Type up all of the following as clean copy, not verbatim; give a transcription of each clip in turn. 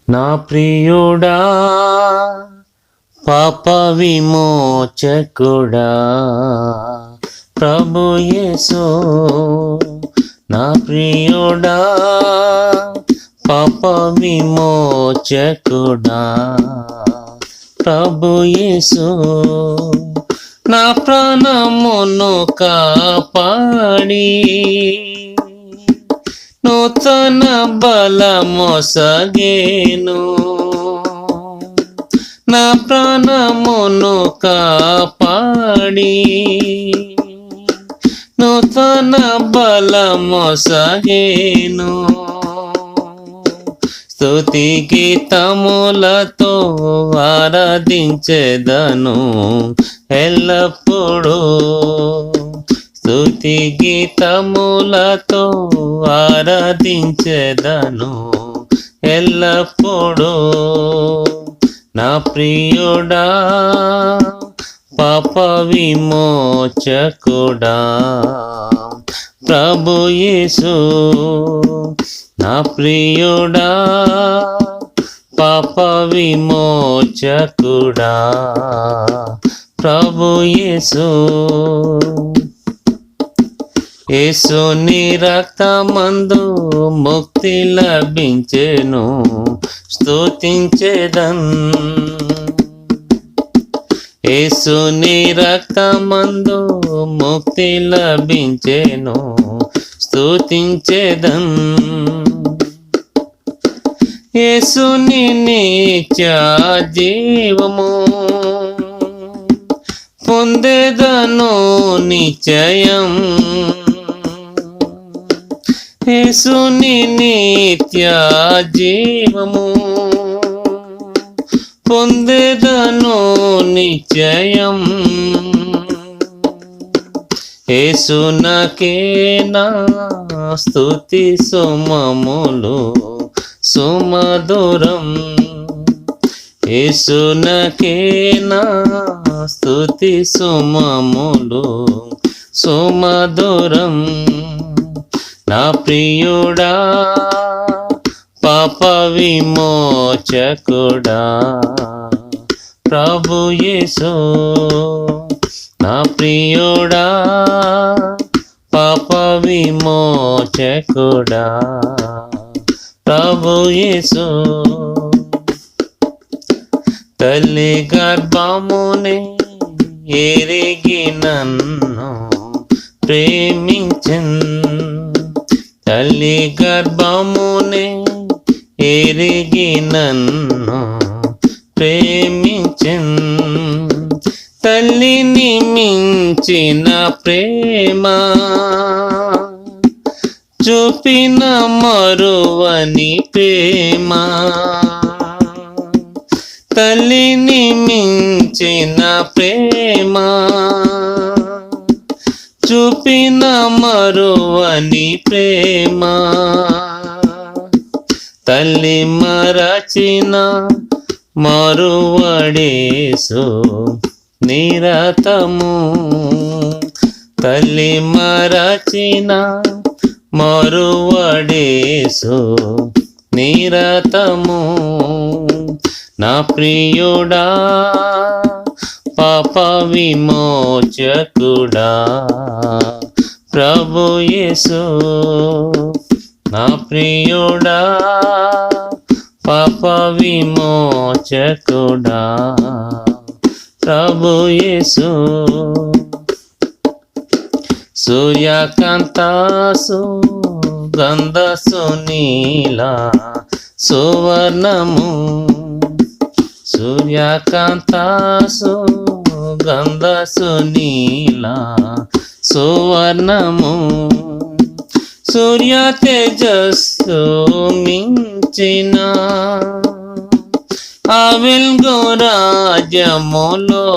నా ప్రియుడా పాప విమోచకుడా ప్రభు యేసు, నా ప్రియుడా పాప విమోచకుడా ప్రభు యేసు, నా ప్రాణమును కాపాడి నూతన బలమొసగేను, నా ప్రాణమును కాపాడి నూతన బలమొసగేను. స్తుతి గీతములతో ఆరాధించెదను ఎల్లప్పుడూ, స్తుతి గీతములతో ఆరాధించెదను ఎల్లప్పుడూ. నా ప్రియుడా పాప విమోచకుడా ప్రభు యేసు, నా ప్రియుడా పాప విమోచకుడా ప్రభు యేసు. యేసుని రక్తమందు ముక్తి లభించెను, స్తుతించెదన్. యేసుని రక్తమందు ముక్తి లభించెను, స్తుతించెదన్. యేసుని నిత్య జీవము పొందెదను నిశ్చయం, యేసుని నిత్య జీవము పొందెదను నిశ్చయం. యేసునకే నా స్తుతి సుమములు సుమధురం, యేసునకే నా స్తుతి సుమములు సుమధురం. నా ప్రియుడా పాప విమోచకుడా ప్రభు యేసు, నా ప్రియుడా పాప విమోచకుడా ప్రభు యేసు. తల్లి గర్భమునే ఎరిగి నన్ను ప్రేమించెన్, తల్లి గర్భమునే ఎరిగి నన్ను ప్రేమించెన్. తల్లిని మించిన ప్రేమ చూపిన మరువని ప్రేమ, తల్లిని మించిన ప్రేమ చూపిన మరువని ప్రేమ. తల్లి మరచిన మరువడేసు నిరతము, తల్లి మరచిన మరువడేసు నిరతము. నా ప్రియుడా పాప విమోచకుడా ప్రభు యేసు, నా ప్రియుడా పాప విమోచకుడా ప్రభు యేసు. సూర్యకాంతాసు గంధసు నీల సువర్ణము, సూర్యకాంతాసు గంధసు నీల సువర్ణము. సూర్య తేజస్సు మించిన ఆ వెలుగు రాజ్యములో,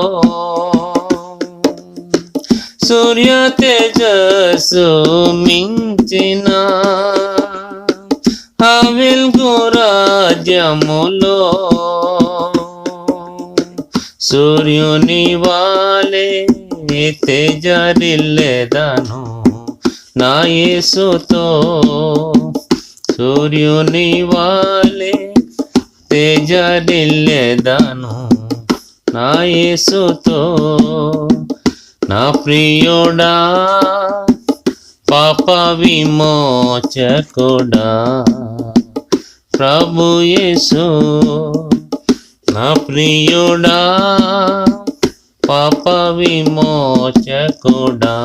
సూర్య తేజస్సు మించిన ఆ వెలుగు రాజ్యములో. సూర్యుని వాలే తేజరిల్లెదను నా యేసుతో, సూర్యుని వాలే జడిల్లెదను నా యేసుతో. నా ప్రియుడా పాప విమోచకుడా ప్రభు యేసు. నా ప్రియుడా పాప విమోచకుడా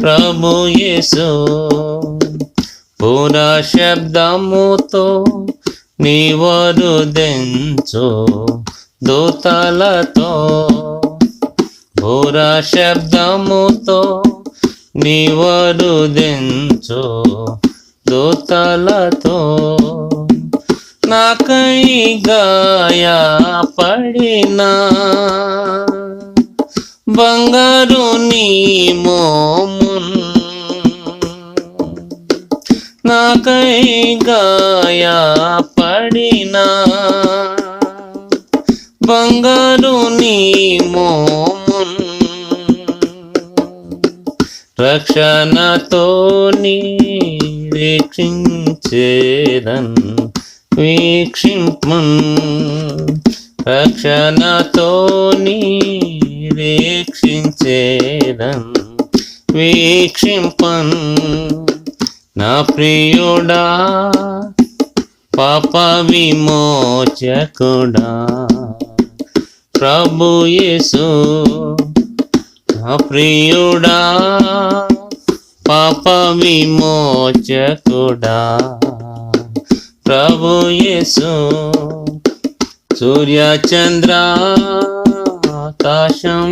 ప్రభు యేసు. పూర శబ్దముతో నీవరుదించు దూతలతో. పూర శబ్దముతో నీవరుదించు దూతలతో. నాకై గాయపడిన బంగారు నీ మోమున్. నాకై గాయపడిన బంగారు నీ మోమున్. రక్షణతో నిరీక్షించేదన్ వీక్షింపున్. రక్షణతో నిరీక్షించేదన్ వీక్షింపన్. నా ప్రియుడా పాప విమోచకుడా ప్రభు యేసు. నా ప్రియుడా పాప విమోచకుడా ప్రభు యేసు. సూర్య చంద్ర ఆకాశం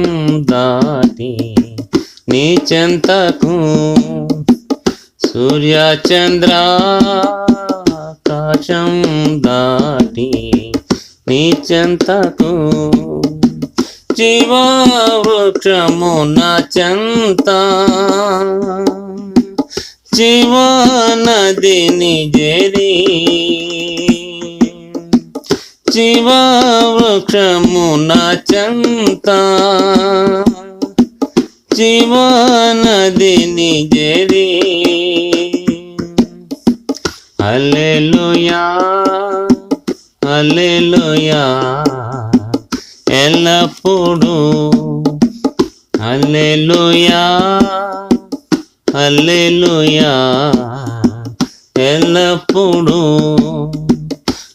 దాటి నీ చెంతకు. సూర్య చంద్ర ఆకాశం దాటి నీ చెంతకు. జీవవృక్షము నా చెంత జీవనదిని జరి. జీవవృక్షము నా చెంత జీవనదిని జరి. హల్లెలూయా హల్లెలూయా ఎల్లప్పుడూ. హల్లెలూయా హల్లెలూయా ఎల్లప్పుడూ.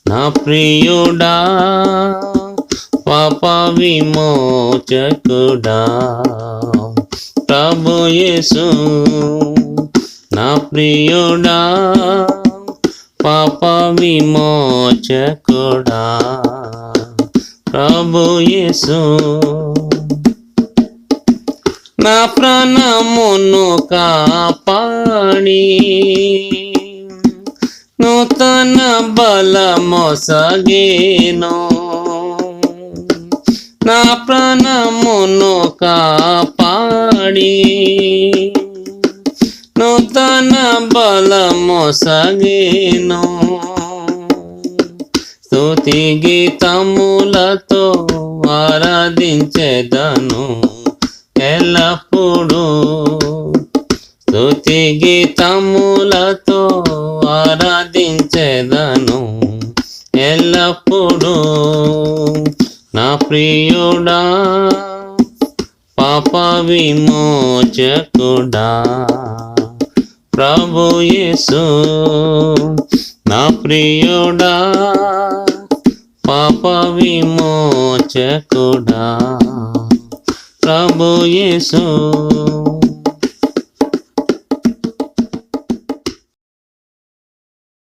నా ప్రియుడా పాప విమోచకుడా ప్రభు యేసు. నా ప్రియుడా పాప విమోచకుడా ప్రభు యేసు. నా ప్రాణమును కాపాడి నూతన బలమొసగేను. నా ప్రాణమును కాపాడి నూతన బలమొసగేను. స్తుతి గీతములతో ఆరాధించెదను ఎల్లప్పుడూ. స్తుతి గీతములతో ఆరాధించెదను ఎల్లప్పుడూ. నా ప్రియుడా పాప విమోచకుడా ప్రభు యేసు. నా ప్రియుడా పాప విమోచకుడా ప్రభు యేసు.